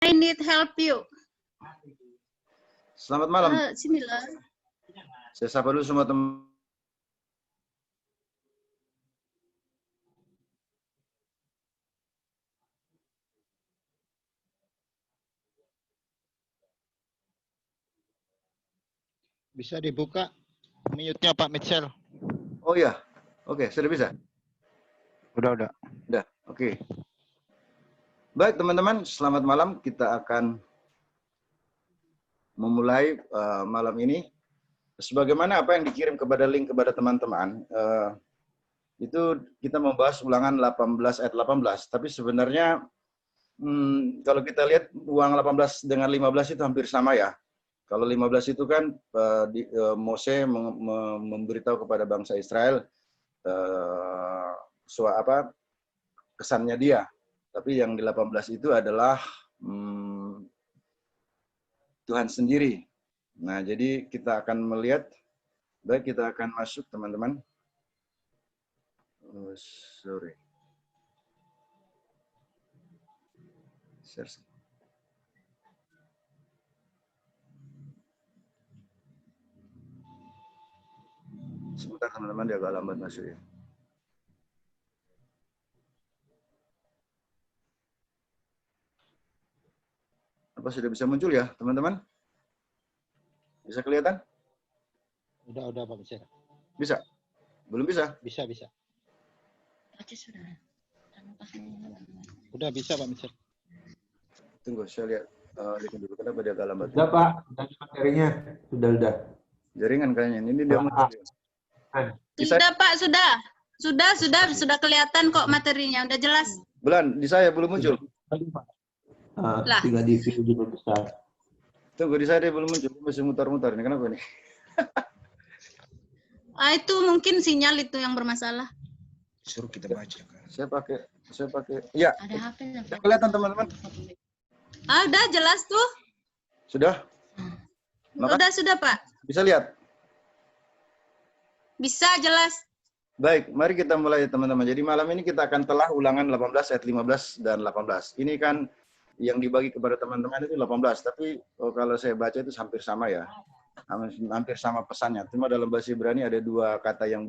I need help you. Selamat malam. Sinilah. Saya sapa dulu semua teman. Bisa dibuka mute-nya Pak Mitchell. Oh ya, oke, sudah bisa? Udah. Udah, oke. Baik teman-teman, selamat malam. Kita akan memulai malam ini. Sebagaimana apa yang dikirim kepada link kepada teman-teman, itu kita membahas ulangan 18 ayat 18. Tapi sebenarnya kalau kita lihat uang 18 dengan 15 itu hampir sama ya. Kalau 15 itu kan Mose memberitahu kepada bangsa Israel kesannya dia. Tapi yang di 18 itu adalah Tuhan sendiri. Nah, jadi kita akan melihat, baik kita akan masuk teman-teman. Oh, sorry. Sebentar teman-teman, dia agak lambat masuk ya. Apa sudah bisa muncul ya teman-teman? Bisa kelihatan? Udah Pak Mitchell. Bisa? Belum bisa? Bisa. Udah bisa Pak Mitchell. Tunggu, saya lihat dulu kenapa dia agak lambat. Sudah Pak, materinya sudah. Jaringan kayaknya. Ini dia muncul. Sudah Pak, sudah kelihatan kok materinya, udah jelas. Belan, di saya belum muncul. Tinggal di view juga besar. Tunggu, di saya dia belum muncul. Masih mutar-mutar. Ini kenapa nih? Itu mungkin sinyal itu yang bermasalah. Suruh kita baca kan. Saya pakai. Ya. Ada HP. Sudah kelihatan teman-teman? Udah jelas tuh. Sudah? Sudah Pak. Bisa lihat? Bisa jelas. Baik, mari kita mulai teman-teman. Jadi malam ini kita akan telah ulangan 18 ayat 15 dan 18. Ini kan yang dibagi kepada teman-teman itu 18, tapi kalau saya baca itu hampir sama ya. Hampir sama pesannya. Cuma dalam bahasa Ibrani ada dua kata yang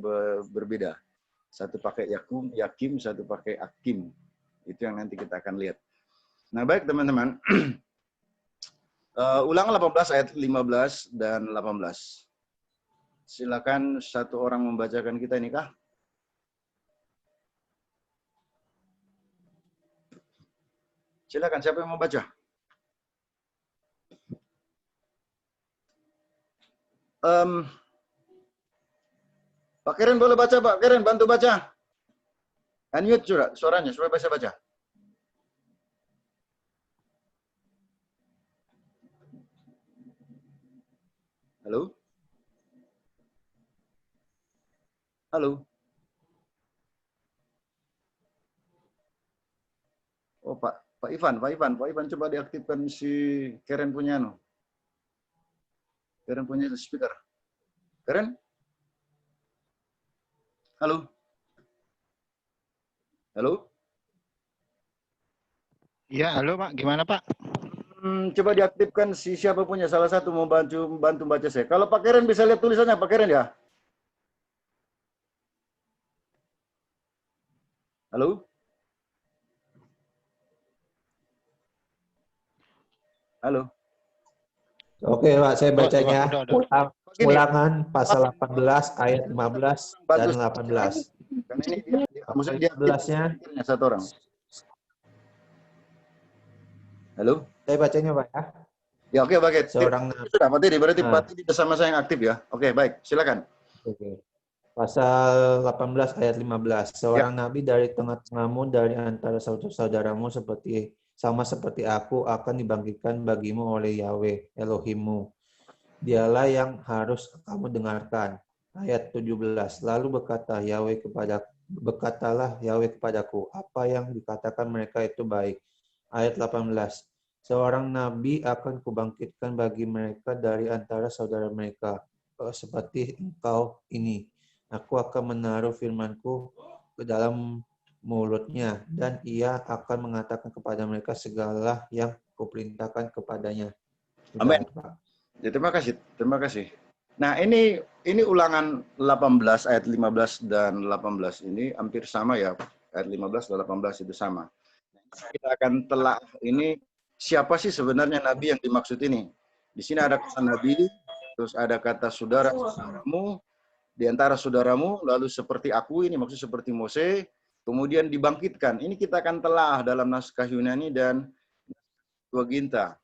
berbeda. Satu pakai yakim, satu pakai akim. Itu yang nanti kita akan lihat. Nah, baik teman-teman. Ulangan 18 ayat 15 dan 18. Silakan satu orang membacakan kita ini kah? Silakan, siapa yang mau baca? Pak Keren boleh baca, Pak Keren bantu baca. Unmute suaranya supaya bisa baca. Halo? Halo? Oh, Pak Ivan coba diaktifkan si Keren punya Keren punya speaker. Keren? Halo? Halo? Iya, halo Pak. Gimana Pak? Coba diaktifkan si siapa punya salah satu mau bantu baca saya. Kalau Pak Keren bisa lihat tulisannya, Pak Keren ya? Halo? Halo? Oke Pak, saya bacanya. Udah. Ulangan pasal 18 ayat 15 dan 18. Karena ini dia 15-nya satu orang. Halo? saya bacanya Pak ya. Ya oke, baik. Seorang sudah Pak Tidi, berarti Pak Tidi bersama saya yang aktif ya. Oke, baik. Silakan. Oke. Pasal 18 ayat 15. Seorang nabi dari tengah-tengahmu dari antara saudara-saudaramu sama seperti aku akan dibangkitkan bagimu oleh Yahweh Elohimmu. Dialah yang harus kamu dengarkan. Ayat 17. Lalu berkatalah Yahweh kepadaku, apa yang dikatakan mereka itu baik. Ayat 18. Seorang nabi akan kubangkitkan bagi mereka dari antara saudara mereka, seperti engkau ini. Aku akan menaruh firmanku ke dalam mulutnya, dan ia akan mengatakan kepada mereka segala yang kuperintahkan kepadanya. Sudah, Amin. Pak. Ya, terima kasih. Terima kasih. Nah, ini ulangan 18 ayat 15 dan 18 ini hampir sama ya. Ayat 15 dan 18 itu sama. Kita akan telah ini siapa sih sebenarnya nabi yang dimaksud ini? Di sini ada kata nabi, terus ada kata saudaramu, di antara saudaramu, lalu seperti aku, ini maksud seperti Mose, kemudian dibangkitkan. Ini kita akan telah dalam naskah Yunani dan Septuaginta.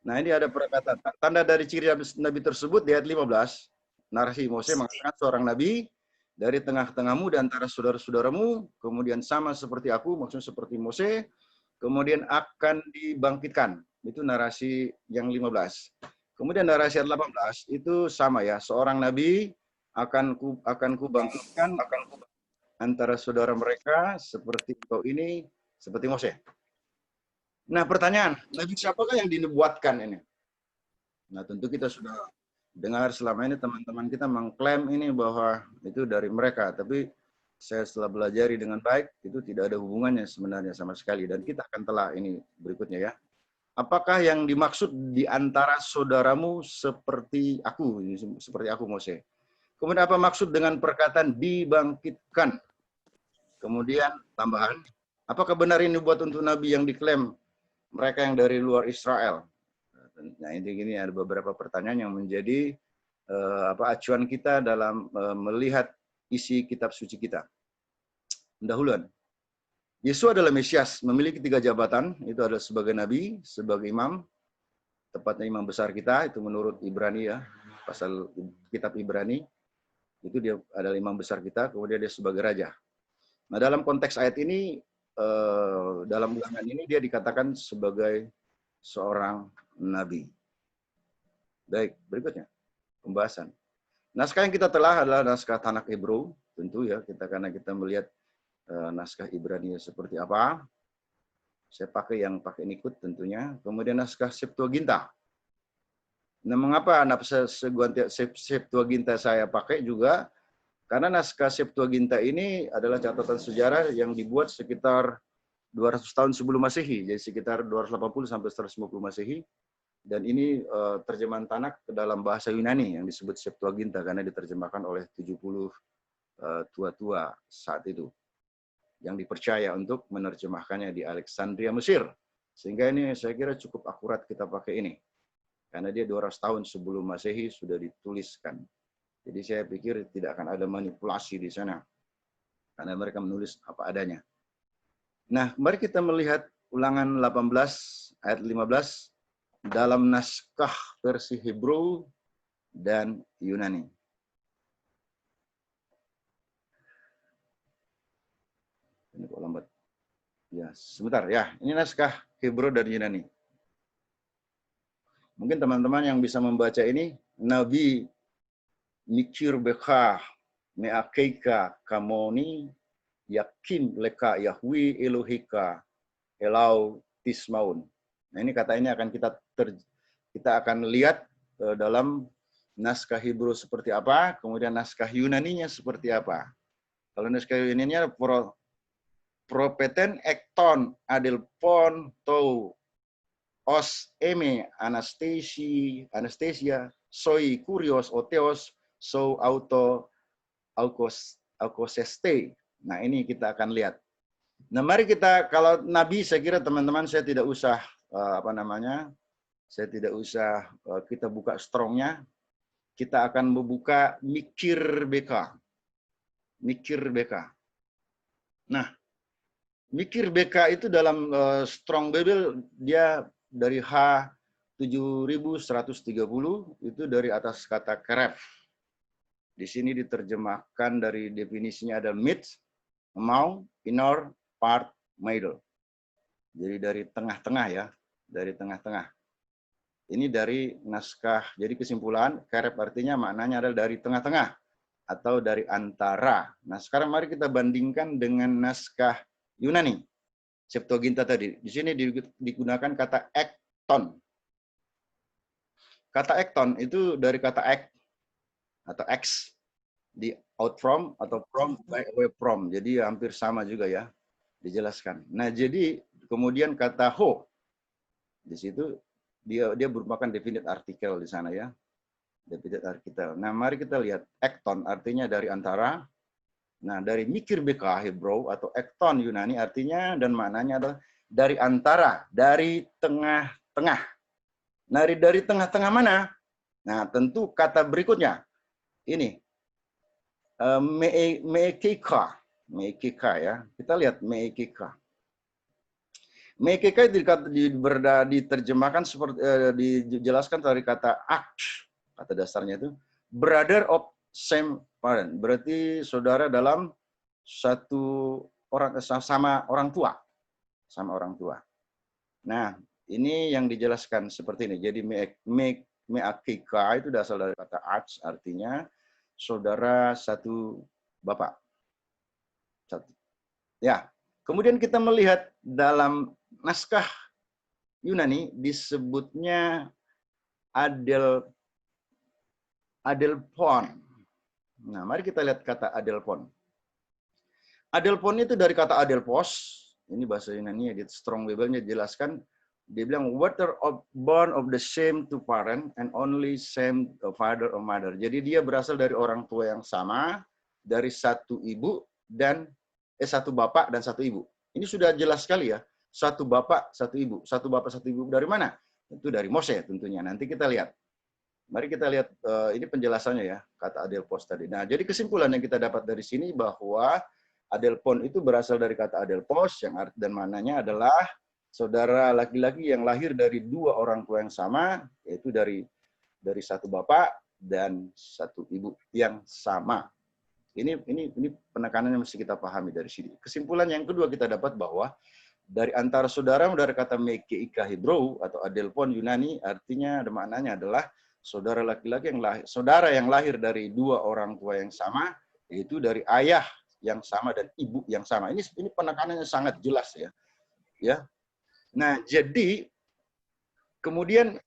Nah, ini ada perkataan tanda dari ciri nabi tersebut di ayat 15. Narasi Mose mengatakan seorang nabi dari tengah-tengahmu dan antara saudara-saudaramu, kemudian sama seperti aku, maksudnya seperti Mose, kemudian akan dibangkitkan. Itu narasi yang 15. Kemudian narasi ayat 18 itu sama ya, seorang nabi akan ku bangkitkan antara saudara mereka seperti engkau ini, seperti Mose. Nah, pertanyaan, nabi siapakah yang dinubuatkan ini? Nah, tentu kita sudah dengar selama ini teman-teman kita mengklaim ini bahwa itu dari mereka, tapi saya setelah belajari dengan baik, itu tidak ada hubungannya sebenarnya sama sekali. Dan kita akan telah ini berikutnya ya. Apakah yang dimaksud di antara saudaramu seperti aku Mose? Kemudian apa maksud dengan perkataan dibangkitkan? Kemudian tambahan, apakah benar ini buat untuk nabi yang diklaim mereka yang dari luar Israel? Nah, ini ada beberapa pertanyaan yang menjadi acuan kita dalam melihat isi kitab suci kita. Pendahuluan. Yesus adalah Mesias, memiliki 3 jabatan, itu adalah sebagai nabi, sebagai imam, tepatnya imam besar kita, itu menurut Ibrani ya, pasal kitab Ibrani, itu dia adalah imam besar kita, kemudian dia sebagai raja. Nah, dalam konteks ayat ini, dalam ulangan ini dia dikatakan sebagai seorang nabi. Baik, berikutnya pembahasan. Naskah yang kita telah adalah naskah Tanakh Hebrew, tentu ya, karena kita melihat naskah Ibrani seperti apa. Saya pakai yang pakai Nikut tentunya. Kemudian naskah Septuaginta. Nah, mengapa naskah Septuaginta saya pakai juga? Karena naskah Septuaginta ini adalah catatan sejarah yang dibuat sekitar 200 tahun sebelum Masehi, jadi sekitar 280 sampai 150 Masehi. Dan ini terjemahan Tanakh ke dalam bahasa Yunani yang disebut Septuaginta karena diterjemahkan oleh 70 tua-tua saat itu yang dipercaya untuk menerjemahkannya di Alexandria, Mesir. Sehingga ini saya kira cukup akurat kita pakai ini. Karena dia 200 tahun sebelum Masehi sudah dituliskan. Jadi saya pikir tidak akan ada manipulasi di sana. Karena mereka menulis apa adanya. Nah, mari kita melihat ulangan 18 ayat 15 dalam naskah versi Hebrew dan Yunani. Ini kok lambat. Ya, sebentar ya. Ini naskah Hebrew dan Yunani. Mungkin teman-teman yang bisa membaca ini, Nabi mikir beka meakeika kamoni yakin leka Yahwi Elohika elau tismaun. Nah, ini kata ini akan kita akan lihat dalam naskah Hebrew seperti apa, kemudian naskah Yunaninya seperti apa. Kalau naskah Yunaninya propeten ekton adelpon tou os eme anastasia soi kurios oteos so auto aukoseste. Nah, ini kita akan lihat. Nah, mari kita, kalau nabi saya kira teman-teman saya tidak usah saya tidak usah kita buka strongnya. Kita akan membuka mikir BK. Mikir BK. Nah, mikir BK itu dalam Strong Bible dia dari H7130 itu dari atas kata keref. Di sini diterjemahkan dari definisinya ada mid, among, inner, part, middle. Jadi dari tengah-tengah ya, dari tengah-tengah. Ini dari naskah. Jadi kesimpulan, keref artinya maknanya adalah dari tengah-tengah atau dari antara. Nah, sekarang mari kita bandingkan dengan naskah Yunani. Septuaginta tadi. Di sini digunakan kata ekton. Kata ekton itu dari kata ek atau x. di out from atau from by away from. Jadi hampir sama juga ya dijelaskan. Nah, jadi kemudian kata ho di situ dia merupakan definite artikel di sana ya. Definite artikel. Nah, mari kita lihat ekton artinya dari antara. Nah, dari mikir BK Hebrew atau ekton Yunani artinya dan maknanya adalah dari antara, dari tengah-tengah. Nah, dari tengah-tengah mana? Nah, tentu kata berikutnya ini meekeka ya. Kita lihat meekeka. Meekeka diterjemahkan seperti dijelaskan dari kata akh, kata dasarnya itu brother of same parent. Berarti saudara dalam satu orang sama orang tua. Sama orang tua. Nah, ini yang dijelaskan seperti ini. Jadi meakeka itu berasal dari kata akh, artinya saudara satu bapak. Satu. Ya. Kemudian kita melihat dalam naskah Yunani disebutnya adelpon. Nah, mari kita lihat kata adelpon. Adelpon itu dari kata adelpos. Ini bahasa Yunani, di Strong Bible-nya dijelaskan. Dia bilang, water of born of the same two parent and only same father or mother. Jadi dia berasal dari orang tua yang sama, dari satu ibu dan satu bapak dan satu ibu. Ini sudah jelas sekali ya. Satu bapak, satu ibu. Satu bapak, satu ibu dari mana? Itu dari Mose tentunya. Nanti kita lihat. Mari kita lihat ini penjelasannya ya, kata adelpos tadi. Nah, jadi kesimpulan yang kita dapat dari sini bahwa adelpon itu berasal dari kata adelpos yang arti dan maknanya adalah saudara laki-laki yang lahir dari dua orang tua yang sama, yaitu dari satu bapak dan satu ibu yang sama. Ini penekanan yang mesti kita pahami dari sini. Kesimpulan yang kedua kita dapat bahwa dari antara saudara dari kata mekeika Hebrew atau adelpon Yunani artinya ada maknanya adalah saudara laki-laki saudara yang lahir dari dua orang tua yang sama, yaitu dari ayah yang sama dan ibu yang sama. Ini penekanannya sangat jelas ya. Ya. Nah, jadi kemudian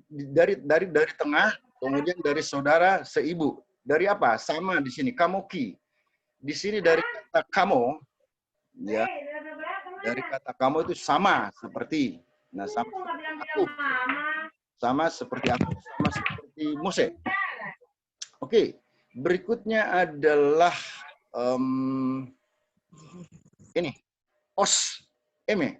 dari tengah, kemudian dari saudara seibu. Dari apa? Sama di sini kamoki. Di sini dari kata kamo ya. Dari kata kamo itu sama seperti. Nah, sama seperti aku. Sama seperti aku, sama seperti Mose. Oke, berikutnya adalah ini os-eme.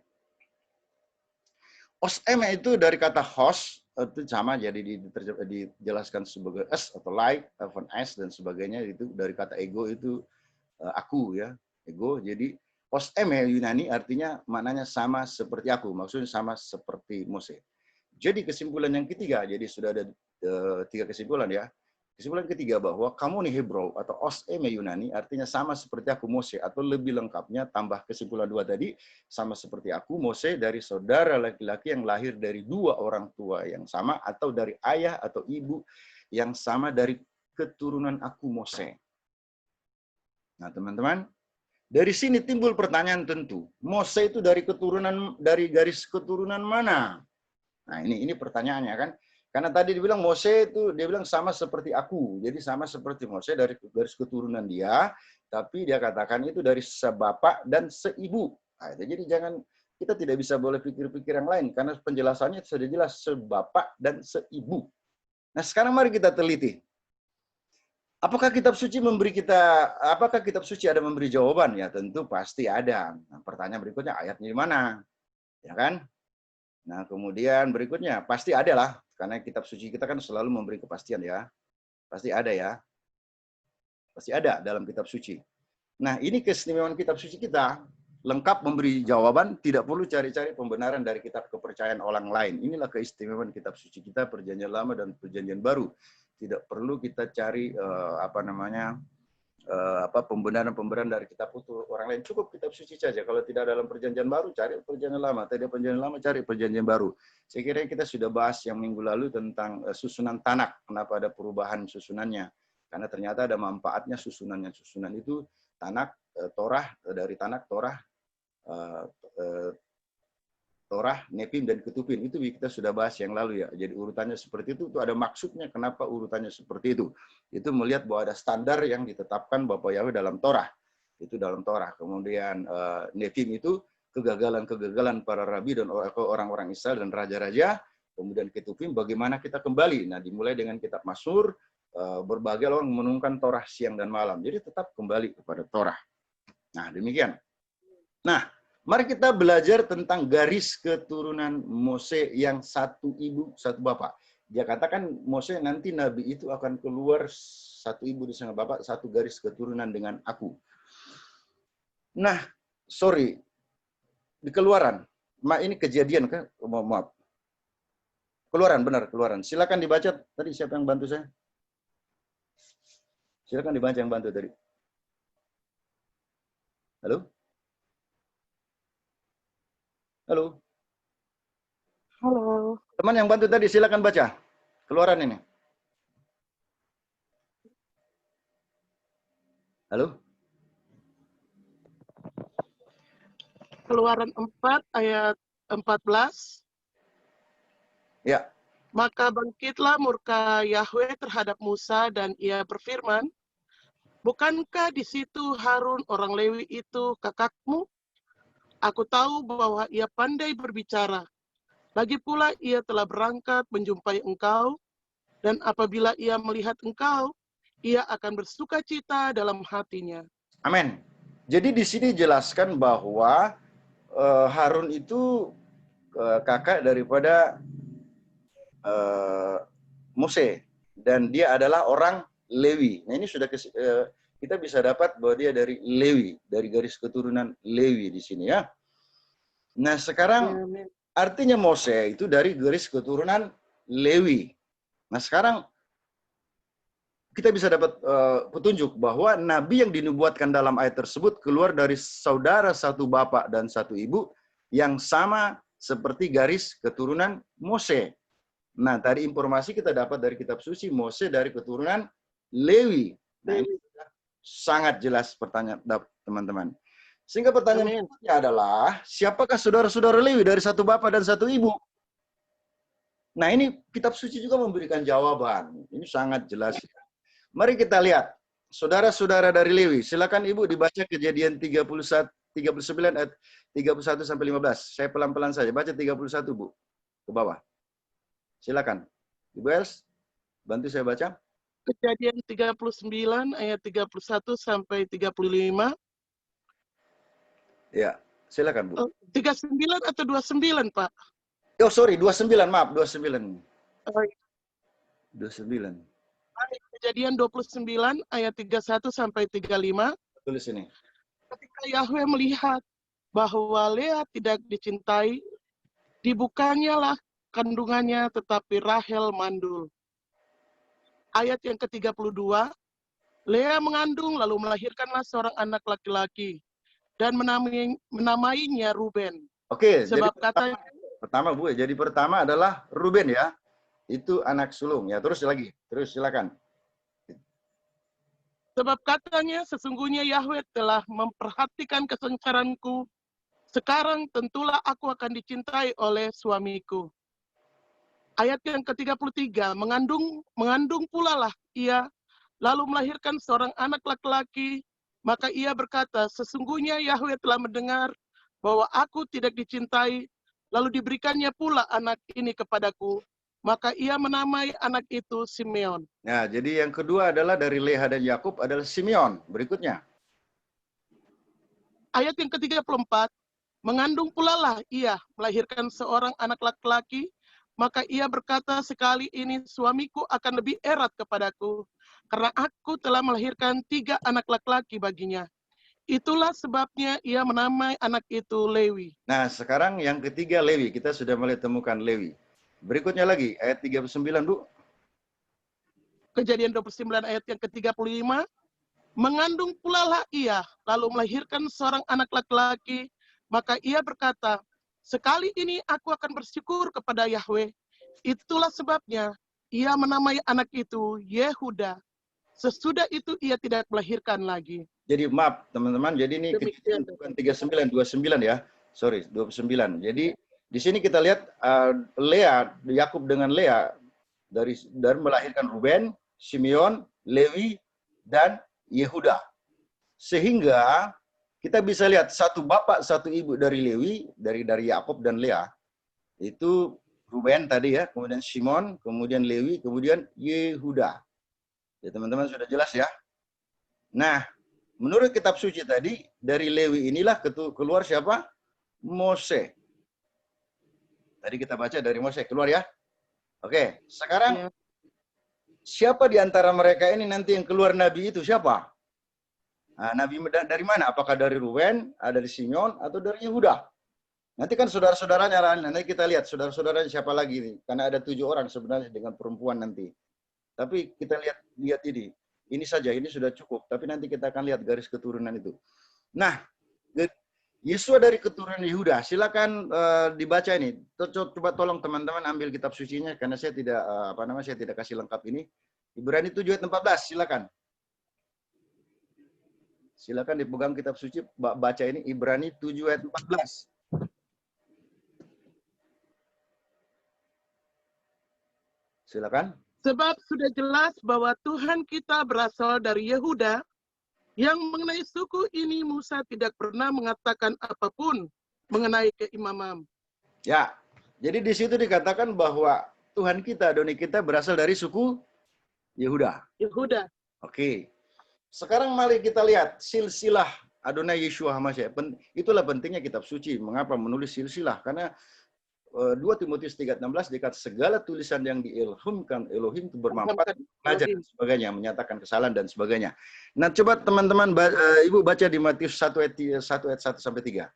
Os-eme itu dari kata host, itu sama, jadi dijelaskan sebagai es atau like, even s dan sebagainya, itu dari kata ego itu aku ya, ego. Jadi os-eme Yunani artinya maknanya sama seperti aku, maksudnya sama seperti Mose. Jadi kesimpulan yang ketiga, jadi sudah ada 3 kesimpulan ya. Kesimpulan ketiga bahwa kamu nih Hebrew atau os-eme Yunani artinya sama seperti aku Mose, atau lebih lengkapnya tambah kesimpulan 2 tadi, sama seperti aku Mose dari saudara laki-laki yang lahir dari dua orang tua yang sama atau dari ayah atau ibu yang sama dari keturunan aku Mose. Nah, teman-teman, dari sini timbul pertanyaan tentu, Mose itu dari garis keturunan mana? Nah, ini pertanyaannya kan. Karena tadi dibilang Mose itu, dia bilang sama seperti aku. Jadi sama seperti Mose dari garis keturunan dia, tapi dia katakan itu dari sebapak dan seibu. Nah, jadi kita tidak bisa boleh pikir-pikir yang lain, karena penjelasannya sudah jelas sebapak dan seibu. Nah, sekarang mari kita teliti. Apakah kitab suci ada memberi jawaban? Ya tentu pasti ada. Nah, pertanyaan berikutnya, ayatnya di mana? Ya kan? Nah, kemudian berikutnya, pasti ada lah. Karena kitab suci kita kan selalu memberi kepastian ya. Pasti ada ya. Pasti ada dalam kitab suci. Nah, ini keistimewaan kitab suci kita. Lengkap memberi jawaban, tidak perlu cari-cari pembenaran dari kitab kepercayaan orang lain. Inilah keistimewaan kitab suci kita, Perjanjian Lama dan Perjanjian Baru. Tidak perlu kita cari pembenaran dari kitab orang lain. Cukup kitab suci saja. Kalau tidak dalam perjanjian baru, cari perjanjian lama. Tidak perjanjian lama, cari perjanjian baru. Saya kira kita sudah bahas yang minggu lalu tentang susunan Tanak. Kenapa ada perubahan susunannya? Karena ternyata ada manfaatnya susunannya. Susunan itu Tanak, Torah, dari Tanak, Torah, Torah, Nepim, dan Ketupin. Itu kita sudah bahas yang lalu ya. Jadi urutannya seperti itu ada maksudnya kenapa urutannya seperti itu. Itu melihat bahwa ada standar yang ditetapkan Bapa Yahweh dalam Torah. Itu dalam Torah. Kemudian Nepim itu kegagalan-kegagalan para rabi dan orang-orang Israel dan raja-raja. Kemudian Ketupin bagaimana kita kembali. Nah, dimulai dengan kitab Mazmur, berbagai orang menungkan Torah siang dan malam. Jadi tetap kembali kepada Torah. Nah, demikian. Nah, mari kita belajar tentang garis keturunan Mose yang satu ibu, satu bapak. Dia katakan Mose nanti nabi itu akan keluar satu ibu di sana bapak, satu garis keturunan dengan aku. Nah, sorry, di Keluaran, ini Kejadian kan? Maaf. Keluaran, benar, Keluaran. Silakan dibaca. Tadi siapa yang bantu saya? Silakan dibaca yang bantu tadi. Halo? Halo? Halo. Teman yang bantu tadi, silakan baca. Keluaran ini. Halo? Keluaran 4 ayat 14. Ya. Maka bangkitlah murka Yahweh terhadap Musa dan ia berfirman, bukankah di situ Harun orang Lewi itu kakakmu? Aku tahu bahwa ia pandai berbicara. Lagi pula ia telah berangkat menjumpai engkau, dan apabila ia melihat engkau, ia akan bersuka cita dalam hatinya. Amin. Jadi di sini jelaskan bahwa Harun itu kakak daripada Mose, dan dia adalah orang Lewi. Nah, ini sudah kita bisa dapat bahwa dia dari Lewi, dari garis keturunan Lewi di sini ya. Nah, sekarang artinya Mose itu dari garis keturunan Lewi. Nah, sekarang kita bisa dapat petunjuk bahwa nabi yang dinubuatkan dalam ayat tersebut keluar dari saudara satu bapak dan satu ibu yang sama seperti garis keturunan Mose. Nah, tadi informasi kita dapat dari kitab suci, Mose dari keturunan Lewi. Nah, ini sangat jelas pertanyaan teman-teman. Sehingga pertanyaan berikutnya adalah, siapakah saudara-saudara Lewi dari satu bapak dan satu ibu? Nah, ini kitab suci juga memberikan jawaban. Ini sangat jelas. Mari kita lihat. Saudara-saudara dari Lewi. Silakan Ibu dibaca Kejadian 39 ayat 31 sampai 15. Saya pelan-pelan saja. Baca 31, Bu. Ke bawah. Silakan. Ibu Els, bantu saya baca. Kejadian 39 ayat 31 sampai 35. Ya, silakan, Bu. 39 atau 29, Pak? Oh, sorry, 29, maaf, 29. Oh, 29. Kejadian 29 ayat 31 sampai 35. Tulis ini. Ketika Yahweh melihat bahwa Lea tidak dicintai, dibukanya lah kandungannya, tetapi Rahel mandul. Ayat yang ke-32, Lea mengandung lalu melahirkanlah seorang anak laki-laki dan menamainya Ruben. Oke, sebab jadi pertama Bu, jadi pertama adalah Ruben ya. Itu anak sulung ya. Terus lagi. Terus silakan. Sebab katanya sesungguhnya Yahweh telah memperhatikan kesengsaraanku. Sekarang tentulah aku akan dicintai oleh suamiku. Ayat yang ke-33, mengandung pula lah ia, lalu melahirkan seorang anak laki-laki. Maka ia berkata, sesungguhnya Yahweh telah mendengar bahwa aku tidak dicintai, lalu diberikannya pula anak ini kepadaku. Maka ia menamai anak itu Simeon. Nah, jadi yang kedua adalah dari Leha dan Yakub adalah Simeon. Berikutnya. Ayat yang ke-34, mengandung pula lah ia, melahirkan seorang anak laki-laki. Maka ia berkata, sekali ini suamiku akan lebih erat kepadaku, karena aku telah melahirkan 3 anak laki-laki baginya. Itulah sebabnya ia menamai anak itu Lewi. Nah, sekarang yang ketiga Lewi. Kita sudah mulai temukan Lewi. Berikutnya lagi, ayat 39, Bu. Kejadian 29 ayat yang ke-35. Mengandung pula lah ia, lalu melahirkan seorang anak laki-laki. Maka ia berkata, sekali ini aku akan bersyukur kepada Yahweh. Itulah sebabnya ia menamai anak itu Yehuda. Sesudah itu ia tidak melahirkan lagi. Jadi maaf teman-teman, jadi ini bukan 39, 29 ya. Sorry, 29. Jadi Di sini kita lihat Lea, Yakub dengan Lea dari melahirkan Ruben, Simeon, Lewi, dan Yehuda. Sehingga kita bisa lihat satu bapak, satu ibu dari Lewi, dari Yakub dan Lea. Itu Ruben tadi ya, kemudian Simon, kemudian Lewi, kemudian Yehuda. Ya teman-teman sudah jelas ya. Nah, menurut kitab suci tadi, dari Lewi inilah keluar siapa? Mose. Tadi kita baca dari Mose, keluar ya. Oke, sekarang siapa di antara mereka ini nanti yang keluar nabi itu? Siapa? Nah, nabi dari mana? Apakah dari Ruben, dari Simeon, atau dari Yehuda? Nanti kan saudara-saudaranya, nanti kita lihat saudara-saudaranya siapa lagi nih. Karena ada 7 orang sebenarnya dengan perempuan nanti. Tapi kita lihat ini. Ini saja, ini sudah cukup. Tapi nanti kita akan lihat garis keturunan itu. Nah, Yesua dari keturunan Yehuda. Silakan dibaca ini. Coba tolong teman-teman ambil kitab sucinya karena saya tidak saya tidak kasih lengkap ini. Ibrani 7 ayat 14, silakan. Silakan dipegang kitab suci, baca ini Ibrani 7 ayat 14. Silakan. Sebab sudah jelas bahwa Tuhan kita berasal dari Yehuda. Yang mengenai suku ini Musa tidak pernah mengatakan apapun mengenai keimaman. Ya, jadi di situ dikatakan bahwa Tuhan kita, Adonai kita berasal dari suku Yehuda. Yehuda. Oke. Sekarang mari kita lihat silsilah Adonai Yeshua HaMashiach. Itulah pentingnya kitab suci. Mengapa menulis silsilah? Karena 2 Timotius 3:16 dikatakan segala tulisan yang diilhamkan Elohim itu bermanfaat, mengajar dan sebagainya, menyatakan kesalahan dan sebagainya. Nah, coba teman-teman Ibu baca di Matius 1 ayat 1 sampai 3.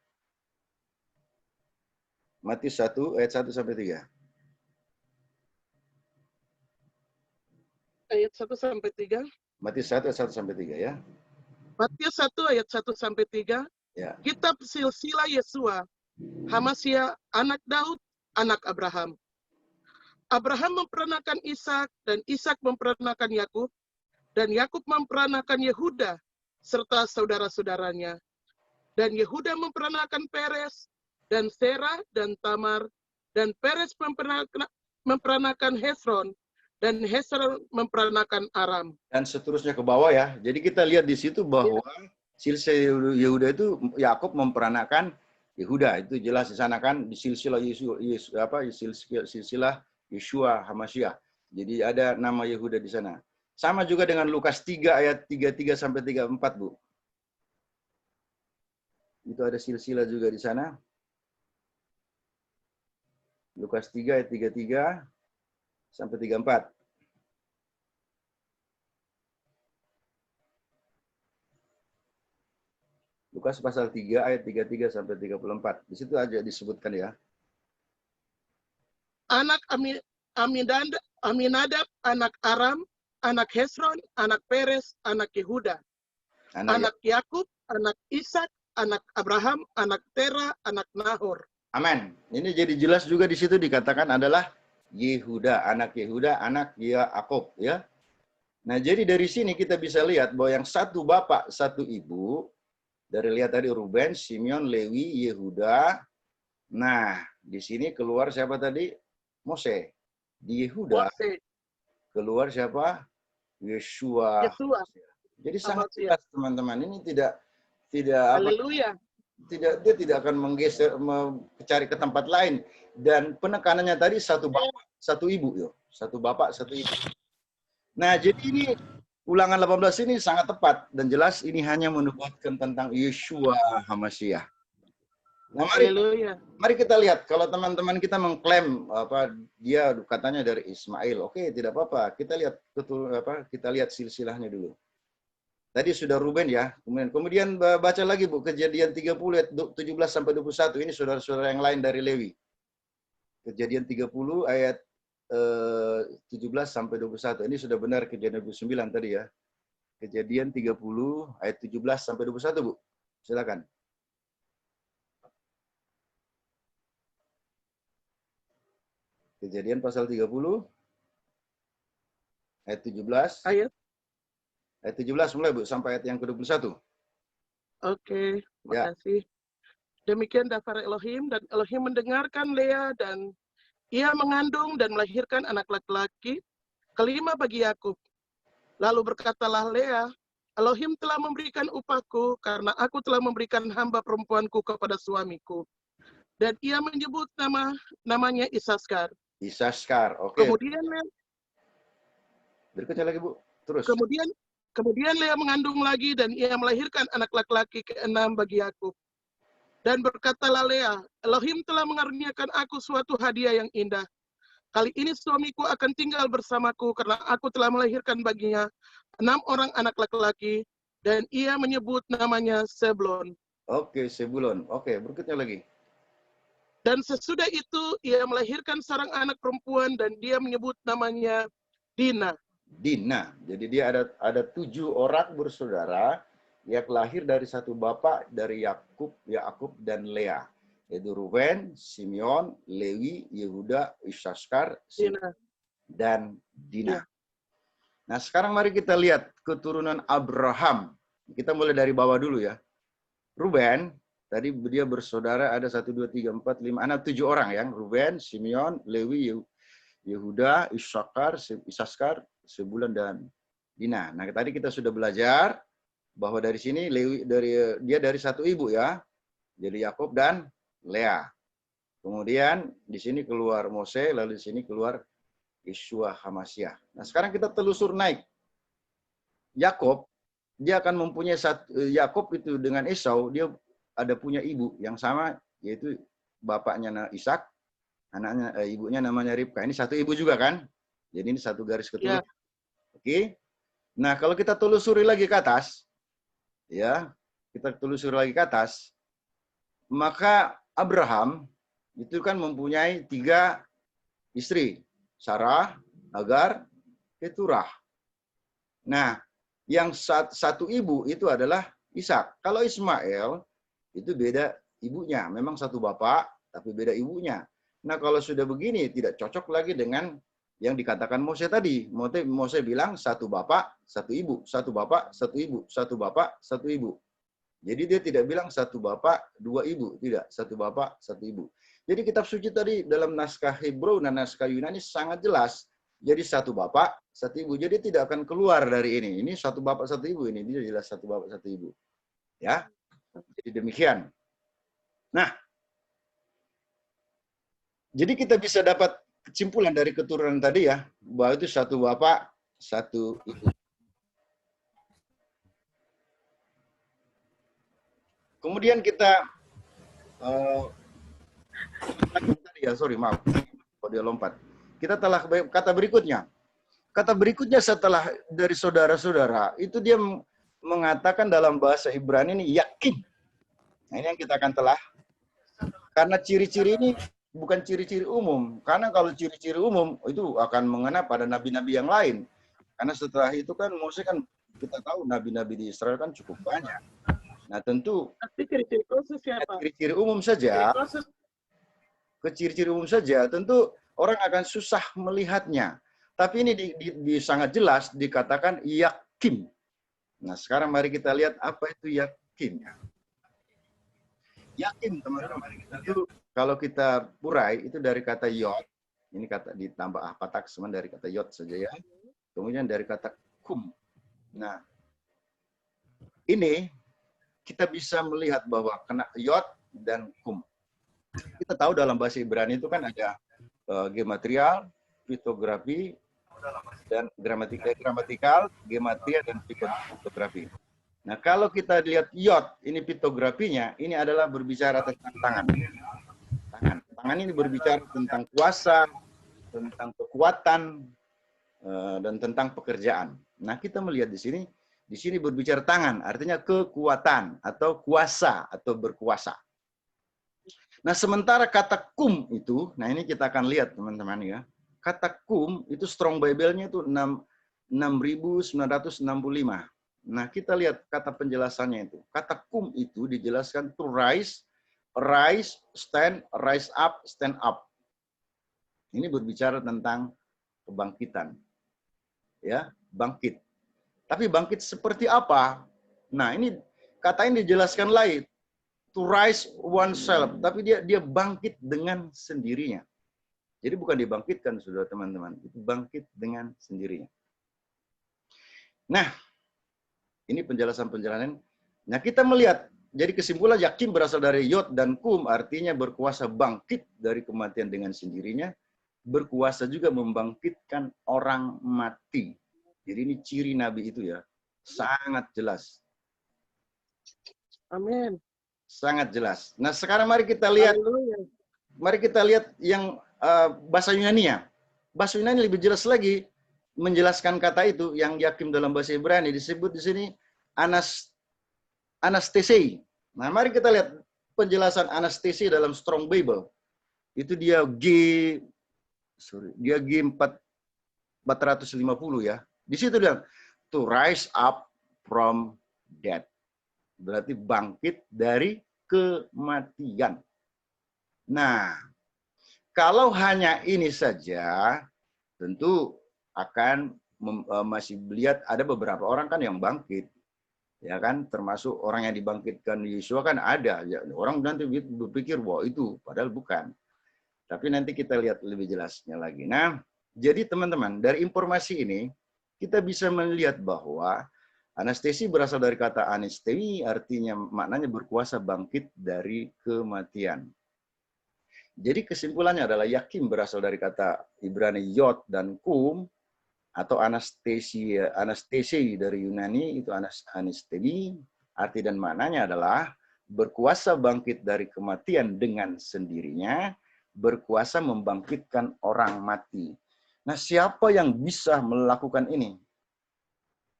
Matius 1 ayat 1 sampai 3. Ayat 1 sampai 3. Matius 1 ayat 1 sampai 3 ya. Matius 1 ayat 1 sampai 3. Ya. Kitab silsilah Yesua, Hamasya, anak Daud, anak Abraham. Abraham memperanakan Ishak, dan Ishak memperanakan Yakub, dan Yakub memperanakan Yehuda, serta saudara-saudaranya. Dan Yehuda memperanakan Peres, dan Serah, dan Tamar, dan Peres memperanakan Hesron, dan Hesron memperanakan Aram. Dan seterusnya ke bawah ya. Jadi kita lihat di situ bahwa silsilah Yehuda itu Yakub memperanakan Yehuda, itu jelas di sana kan di silsilah silsilah Yeshua HaMashiach. Jadi ada nama Yehuda di sana. Sama juga dengan Lukas 3 ayat 33 sampai 34, Bu. Itu ada silsilah juga di sana. Lukas 3 ayat 33 sampai 34. Lukas pasal 3 ayat 33 sampai 34. Di situ aja disebutkan ya. Anak Aminadab, anak Aram, anak Hesron, anak Peres, anak Yehuda. Anak Yakub, anak Ishak, anak Abraham, anak Tera, anak Nahor. Amin. Ini jadi jelas juga di situ dikatakan adalah Yehuda, anak Yakub ya. Nah, jadi dari sini kita bisa lihat bahwa yang satu bapak, satu ibu, dari lihat tadi Ruben, Simeon, Lewi, Yehuda. Nah, di sini keluar siapa tadi? Mose. Di Yehuda keluar siapa? Yeshua. Jadi sangat jelas teman-teman. Ini tidak Haleluya. dia tidak akan menggeser mencari ke tempat lain, dan penekanannya tadi satu bapak, satu ibu yo. Satu bapak, satu ibu. Nah, jadi ini Ulangan 18 ini sangat tepat dan jelas ini hanya menubuatkan tentang Yeshua HaMashiach. Nah, mari kita lihat kalau teman-teman kita mengklaim dia katanya dari Ismail. Oke, tidak apa-apa. Kita lihat silsilahnya dulu. Tadi sudah Ruben ya. Kemudian baca lagi Bu, Kejadian 30 ayat 17 sampai 21. Ini saudara-saudara yang lain dari Lewi. Kejadian 30 ayat 17 sampai 21. Ini sudah benar Kejadian 29 tadi ya. Kejadian 30 ayat 17 sampai 21, Bu. Silakan. Kejadian pasal 30 ayat 17. Ayat 17 mulai, Bu, sampai ayat yang ke-21. Oke, makasih. Demikian daftar Elohim, dan Elohim mendengarkan Lea, dan ia mengandung dan melahirkan anak laki-laki kelima bagi Yakub. Lalu berkatalah Lea, Elohim telah memberikan upahku karena aku telah memberikan hamba perempuanku kepada suamiku. Dan ia menyebut namanya Isaskar. Isaskar, oke. Kemudian Berikutnya lagi, Bu. Terus. Kemudian Lea mengandung lagi, dan ia melahirkan anak laki-laki ke-6 bagi Yakub. Dan berkatalah Lea, Elohim telah mengaruniakan aku suatu hadiah yang indah. Kali ini suamiku akan tinggal bersamaku karena aku telah melahirkan baginya 6 orang anak laki-laki, dan ia menyebut namanya Sebulon. Oke, Sebulon. Oke, berikutnya lagi. Dan sesudah itu ia melahirkan seorang anak perempuan, dan dia menyebut namanya Dina. Dina. Jadi dia ada 7 orang bersaudara yang lahir dari satu bapak, dari Yakub dan Lea. Yaitu Ruben, Simeon, Lewi, Yehuda, Isaskar, dan Dina. Ya. Nah, sekarang mari kita lihat keturunan Abraham. Kita mulai dari bawah dulu ya. Ruben, tadi dia bersaudara ada 1, 2, 3, 4, 5, 6, 7 orang ya. Ruben, Simeon, Lewi, Yehuda, Isaskar, Sebulon, dan Dina. Nah, tadi kita sudah belajar bahwa dari sini dia dari satu ibu ya. Jadi Yakub dan Lea. Kemudian di sini keluar Mose, lalu di sini keluar Yeshua Hamasyah. Nah, sekarang kita telusur naik. Yakub, dia akan mempunyai Yakub itu dengan Esau, dia ada punya ibu yang sama, yaitu bapaknya Ishak, ibunya namanya Ribka. Ini satu ibu juga kan? Jadi ini satu garis keturunan. Ya. Oke. Nah, kalau kita telusuri lagi ke atas, ya, kita telusuri lagi ke atas, maka Abraham itu kan mempunyai 3 istri, Sarah, Hagar, Keturah. Nah, yang satu ibu itu adalah Ishak. Kalau Ismail itu beda ibunya, memang satu bapak tapi beda ibunya. Nah, kalau sudah begini tidak cocok lagi dengan yang dikatakan Mose tadi. Mose bilang satu bapak, satu ibu, satu bapak, satu ibu, satu bapak, satu ibu. Jadi dia tidak bilang satu bapak, 2 ibu, tidak, satu bapak, satu ibu. Jadi kitab suci tadi dalam naskah Hebrew dan naskah Yunani sangat jelas. Jadi satu bapak, satu ibu. Jadi tidak akan keluar dari ini. Ini satu bapak, satu ibu. Ini dia jelas satu bapak, satu ibu. Ya. Jadi demikian. Nah, jadi kita bisa dapat kesimpulan dari keturunan tadi ya, bahwa itu satu bapak, satu ibu. Kemudian kita maaf, kalau dia lompat. Kita telah kata berikutnya. Kata berikutnya setelah dari saudara-saudara, itu dia mengatakan dalam bahasa Ibrani ini yakin. Nah, ini yang kita akan telah. Karena ciri-ciri ini bukan ciri-ciri umum. Karena kalau ciri-ciri umum itu akan mengena pada nabi-nabi yang lain. Karena setelah itu kan Mose kan kita tahu nabi-nabi di Israel kan cukup banyak. Nah, tentu ciri-ciri khusus siapa? Ciri-ciri umum saja. Ciri-ciri umum saja, tentu orang akan susah melihatnya. Tapi ini sangat jelas dikatakan yakin. Nah, sekarang mari kita lihat apa itu yakin. Yakin, teman-teman. Itu kalau kita urai itu dari kata yod. Ini kata ditambah patak semen dari kata yod saja ya. Kemudian dari kata kum. Nah, ini kita bisa melihat bahwa kena yod dan kum. Kita tahu dalam bahasa Ibrani itu kan ada gematrial, pitografi, dan gramatikal, gematria, dan pitografi. Nah, kalau kita lihat yod, ini pitografinya, ini adalah berbicara tentang tangan. Tangan ini berbicara tentang kuasa, tentang kekuatan, dan tentang pekerjaan. Nah, kita melihat di sini berbicara tangan, artinya kekuatan, atau kuasa, atau berkuasa. Nah, sementara kata kum itu, nah ini kita akan lihat teman-teman ya. Kata kum itu Strong Bible-nya itu 6.965. Nah, kita lihat kata penjelasannya itu. Kata kum itu dijelaskan to rise, stand, rise up, stand up. Ini berbicara tentang kebangkitan. Ya, bangkit. Tapi bangkit seperti apa? Nah, ini kata ini dijelaskan lain. to rise oneself, tapi dia bangkit dengan sendirinya. Jadi bukan dibangkitkan, saudara teman-teman, itu bangkit dengan sendirinya. Nah, ini penjelasan-penjelasan. Nah, kita melihat, jadi kesimpulan yakin berasal dari yod dan kum, artinya berkuasa bangkit dari kematian dengan sendirinya, berkuasa juga membangkitkan orang mati. Jadi ini ciri Nabi itu ya, sangat jelas. Amin. Sangat jelas. Nah, sekarang mari kita lihat, Haleluya. mari kita lihat yang bahasa Yunani-nya. Bahasa Yunani lebih jelas lagi menjelaskan kata itu, yang yakin dalam bahasa Ibrani disebut di sini anastesei. Nah, mari kita lihat penjelasan anastesei dalam Strong Bible. Itu dia G450 ya. Di situ dia to rise up from death. Berarti bangkit dari kematian. Nah, kalau hanya ini saja, tentu akan masih melihat ada beberapa orang kan yang bangkit. Ya kan, termasuk orang yang dibangkitkan Yesus kan ada. Ya, orang nanti berpikir, wah itu, padahal bukan. Tapi nanti kita lihat lebih jelasnya lagi. Nah, jadi teman-teman, dari informasi ini, kita bisa melihat bahwa anestesi berasal dari kata anestemi, artinya maknanya berkuasa bangkit dari kematian. Jadi kesimpulannya adalah yakin berasal dari kata Ibrani yod dan kum, atau anestesi dari Yunani itu anestemi, arti dan maknanya adalah berkuasa bangkit dari kematian dengan sendirinya, berkuasa membangkitkan orang mati. Nah, siapa yang bisa melakukan ini?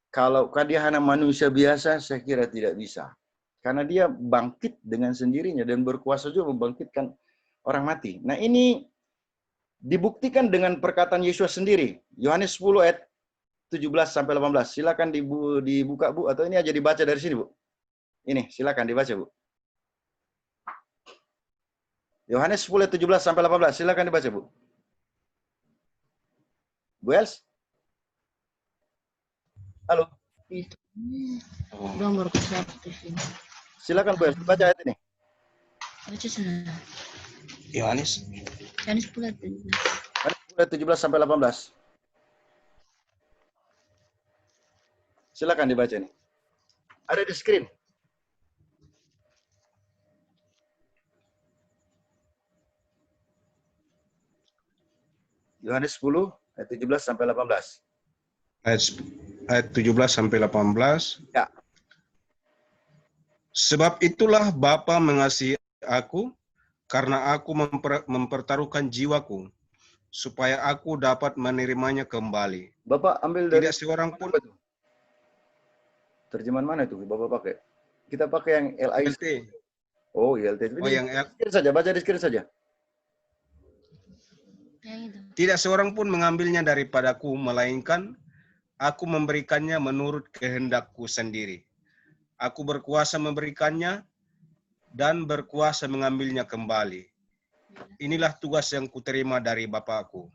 Kalau dia hanya manusia biasa, saya kira tidak bisa. Karena dia bangkit dengan sendirinya dan berkuasa juga membangkitkan orang mati. Nah, ini dibuktikan dengan perkataan Yesus sendiri. Yohanes 10 ayat 17-18. Silakan dibuka, Bu. Atau ini aja dibaca dari sini, Bu. Ini, silakan dibaca, Bu. Yohanes 10 ayat 17-18. Silakan dibaca, Bu. Bu Els? Halo. Nomor Silakan, Bu Els. Baca ayat ini. baca sana. Yohanes. Yohanes 10 Ayat 17-18. Silakan dibaca nih. Ada di screen. Yohanes 10 ayat 17-18. Ayat 17-18. Ya. Sebab itulah Bapa mengasihi aku, karena aku mempertaruhkan jiwaku, supaya aku dapat menerimanya kembali. Bapak ambil dari Tidak seorang pun. Terjemahan mana itu Bapak pakai? Kita pakai yang LIC. LT. Oh, ILT. Oh, yang screen saja, baca di screen saja. Tidak seorang pun mengambilnya daripadaku, melainkan aku memberikannya menurut kehendakku sendiri. Aku berkuasa memberikannya dan berkuasa mengambilnya kembali. Inilah tugas yang kuterima dari Bapakku.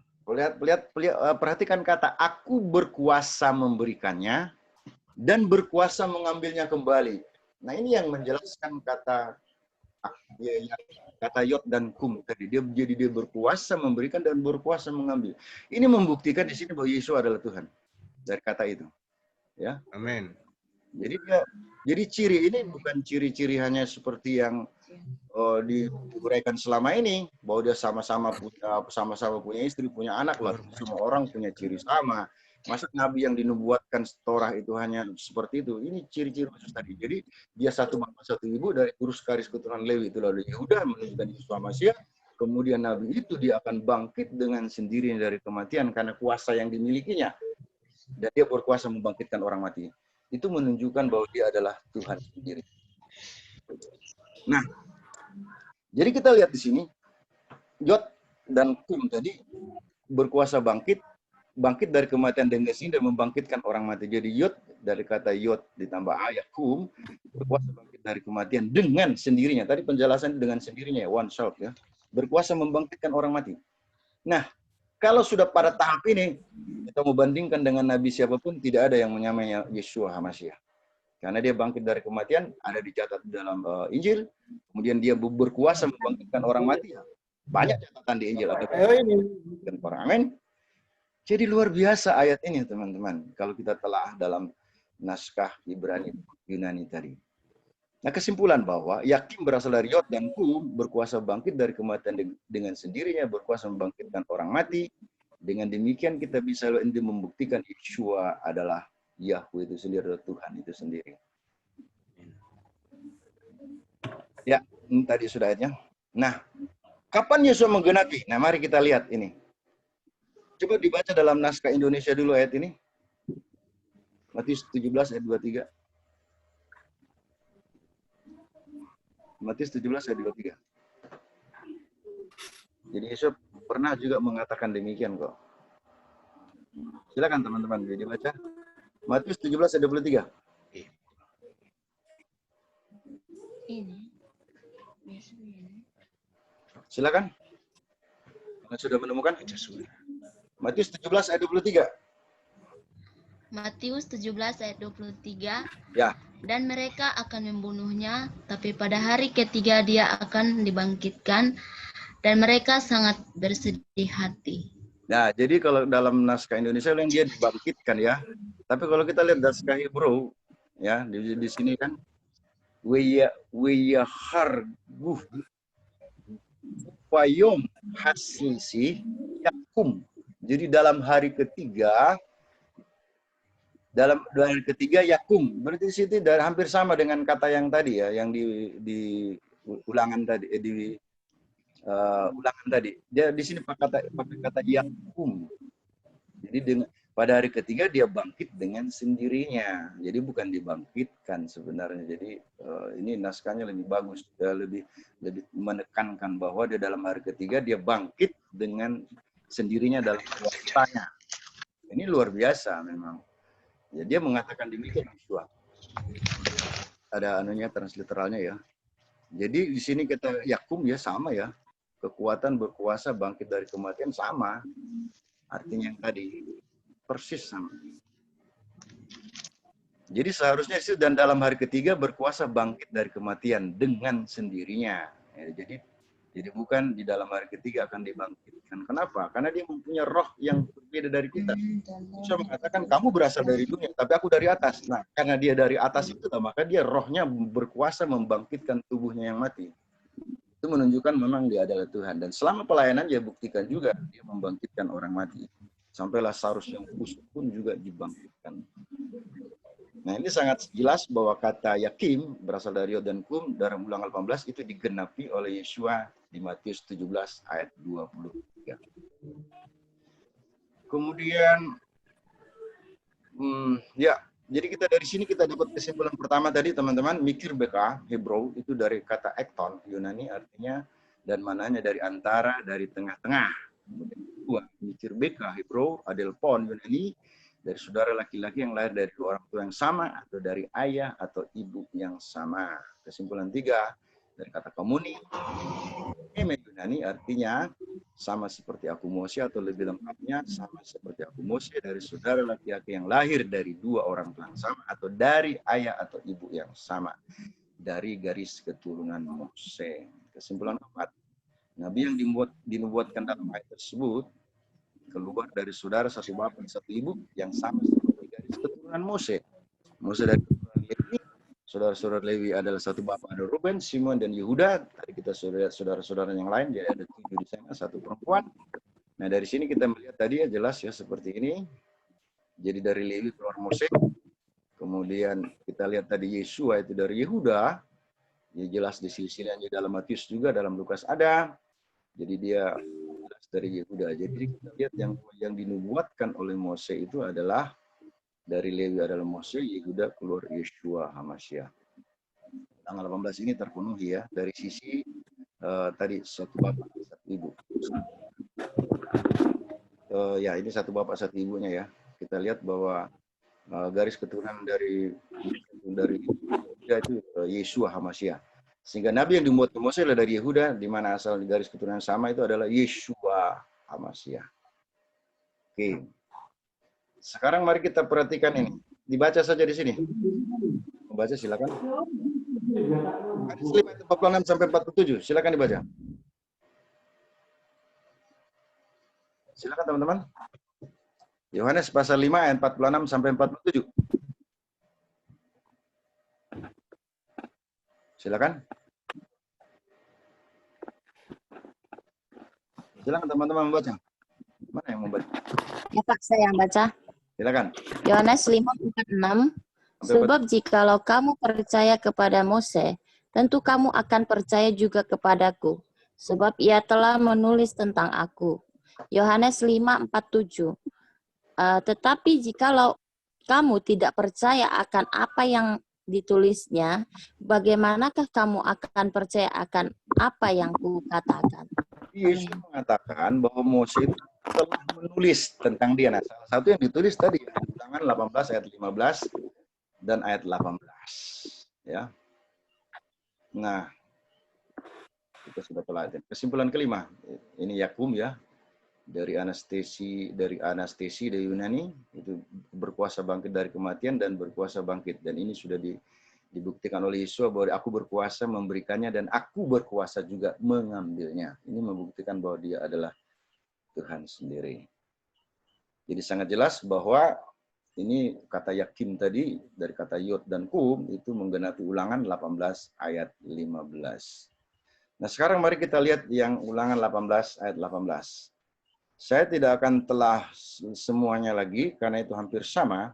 Perhatikan kata aku berkuasa memberikannya dan berkuasa mengambilnya kembali. Nah, ini yang menjelaskan kata yod dan kum tadi. Dia berkuasa memberikan dan berkuasa mengambil. Ini membuktikan di sini bahwa Yesus adalah Tuhan. Dari kata itu. Ya. Amin. Jadi ciri ini bukan ciri-ciri hanya seperti yang diuraikan selama ini, bahwa dia sama-sama punya istri, punya anak lah. Semua orang punya ciri sama. Masa Nabi yang dinubuatkan Torah itu hanya seperti itu? Ini ciri-ciri khusus tadi. Jadi dia satu bapak satu ibu dari urus karis keturunan Lewi itu lalu Yehuda menunjukkan Yesus Masiah. Kemudian Nabi itu dia akan bangkit dengan sendirinya dari kematian karena kuasa yang dimilikinya. Dan dia berkuasa membangkitkan orang mati. Itu menunjukkan bahwa dia adalah Tuhan sendiri. Nah, jadi kita lihat di sini Yod dan Kum tadi berkuasa bangkit dari kematian dengan sini dan membangkitkan orang mati. Jadi Yod dari kata Yod ditambah ayat Kum berkuasa bangkit dari kematian dengan sendirinya. Tadi penjelasan dengan sendirinya ya, one self ya. Berkuasa membangkitkan orang mati. Nah, kalau sudah pada tahap ini kita mau bandingkan dengan nabi siapapun tidak ada yang menyamai Yeshua HaMasyiah. Karena dia bangkit dari kematian, ada dicatat dalam Injil. Kemudian dia berkuasa membangkitkan orang mati. Banyak catatan di Injil. Ada dan orang. Amin. Jadi luar biasa ayat ini, teman-teman. Kalau kita telah dalam naskah Ibrani Yunani tadi. Nah, kesimpulan bahwa Yakin berasal dari Yod dan Kum, berkuasa bangkit dari kematian dengan sendirinya, berkuasa membangkitkan orang mati. Dengan demikian kita bisa membuktikan Yeshua adalah Yahweh itu sendiri, adalah Tuhan itu sendiri. Ya, ini tadi sudah ayatnya. Nah, kapan Yeshua menggenapi? Nah, mari kita lihat ini. Coba dibaca dalam naskah Indonesia dulu ayat ini. Matius 17 ayat 23. Matius 17 ayat 23. Jadi Yesus pernah juga mengatakan demikian kok. Silakan teman-teman dibaca. Matius 17 ayat 23. Ini. Silakan. Anda sudah menemukan? Matius 17 ayat 23. Matius 17 ayat 23. Ya. Dan mereka akan membunuhnya, tapi pada hari ketiga dia akan dibangkitkan, dan mereka sangat bersedih hati. Nah, jadi kalau dalam naskah Indonesia yang dia dibangkitkan ya. Tapi kalau kita lihat naskah Hebrew ya, di sini kan Weyaharguh Wayom Hasisi Yakum. Jadi dalam hari ketiga Yakum. Berarti di situ hampir sama dengan kata yang tadi ya, yang di ulangan tadi ulangan tadi. Dia di sini pakai kata Yakum. Jadi pada hari ketiga dia bangkit dengan sendirinya. Jadi bukan dibangkitkan sebenarnya. Jadi ini naskahnya lebih bagus, lebih menekankan bahwa dia dalam hari ketiga dia bangkit dengan sendirinya dalam kuasanya. Ini luar biasa memang. Ya, dia mengatakan demikian Yeshua. Ada anunya transliteralnya ya. Jadi di sini kita Yakum ya sama ya. Kekuatan berkuasa bangkit dari kematian sama. Artinya yang tadi persis sama. Jadi seharusnya itu dan dalam hari ketiga berkuasa bangkit dari kematian dengan sendirinya. Ya, jadi bukan di dalam hari ketiga akan dibangkitkan. Kenapa? Karena dia mempunyai roh yang berbeda dari kita. Saya mengatakan kamu berasal dari dunia, tapi aku dari atas. Nah, karena dia dari atas itu, maka dia rohnya berkuasa membangkitkan tubuhnya yang mati. Itu menunjukkan memang dia adalah Tuhan. Dan selama pelayanan dia buktikan juga dia membangkitkan orang mati. Sampai Lazarus yang kusuk pun juga dibangkitkan. Nah, ini sangat jelas bahwa kata Yakim berasal dari Yod dan Kum dalam Ulangan 18 itu digenapi oleh Yeshua di Matius 17 ayat 23. Kemudian ya, jadi kita dari sini kita dapat kesimpulan pertama tadi teman-teman, mikir beka Hebrew itu dari kata ekton Yunani artinya dan mananya dari antara, dari tengah-tengah. Kemudian kedua, mikir beka Hebrew adelpon Yunani dari saudara laki-laki yang lahir dari orang tua yang sama atau dari ayah atau ibu yang sama. Kesimpulan tiga, dari kata komuni, Yunani artinya sama seperti aku Mose atau lebih lengkapnya sama seperti aku Mose dari saudara laki-laki yang lahir dari dua orang tua yang sama atau dari ayah atau ibu yang sama dari garis keturunan Mose. Kesimpulan keempat, Nabi yang dinubuatkan dalam ayat tersebut keluar dari saudara satu bapak satu ibu yang sama seperti garis keturunan Mose. Mose dari keturunan Lewi, saudara-saudara Lewi adalah satu bapak, ada Ruben, Simon dan Yehuda. Tadi kita sudah lihat saudara-saudara yang lain, jadi ada 7 di sana, satu perempuan. Nah dari sini kita melihat tadi ya jelas ya seperti ini. Jadi dari Lewi keluar Mose. Kemudian kita lihat tadi Yeshua itu dari Yehuda. Ya jelas di silsilahnya dalam Matius juga, dalam Lukas ada. Jadi dia dari Yehuda. Jadi kita lihat yang dinubuatkan oleh Mose itu adalah dari Lewi adalah Mose, Yehuda keluar Yeshua HaMashiach. Tanggal 18 ini terpenuhi ya dari sisi tadi satu bapak satu ibu. Ya ini satu bapak satu ibunya ya. Kita lihat bahwa garis keturunan dari Yehuda itu Yeshua HaMashiach. Sehingga Nabi yang dimuat Mose adalah dari Yehuda, di mana asal garis keturunan sama itu adalah Yeshua HaMashiach. Oke. Sekarang mari kita perhatikan ini. Dibaca saja di sini. Membaca silakan. Yohanes 5 ayat 46 sampai 47. Silakan dibaca. Silakan teman-teman. Yohanes pasal 5 ayat 46 sampai 47. Silakan. Silakan teman-teman membaca. Mana yang membaca? Ya Pak, saya yang baca. Silakan. Yohanes 5:46. Sebab jikalau kamu percaya kepada Mose, tentu kamu akan percaya juga kepadaku, sebab ia telah menulis tentang aku. Yohanes 5:47. Tetapi jikalau kamu tidak percaya akan apa yang ditulisnya, bagaimanakah kamu akan percaya akan apa yang kukatakan? Yesus mengatakan bahwa Mose itu telah menulis tentang dia. Nah, salah satu yang ditulis tadi, Ulangan 18 ayat 15 dan ayat 18. Ya. Nah, kita sudah pelajari. Kesimpulan kelima, ini Yakum ya, dari anestesi dari Yunani, itu berkuasa bangkit dari kematian dan berkuasa bangkit. Dan ini sudah dibuktikan oleh Yesus bahwa aku berkuasa memberikannya dan aku berkuasa juga mengambilnya. Ini membuktikan bahwa dia adalah Tuhan sendiri. Jadi sangat jelas bahwa ini kata Yakim tadi dari kata Yod dan Kum itu menggenapi Ulangan 18 ayat 15. Nah sekarang mari kita lihat yang Ulangan 18 ayat 18. Saya tidak akan telah semuanya lagi karena itu hampir sama.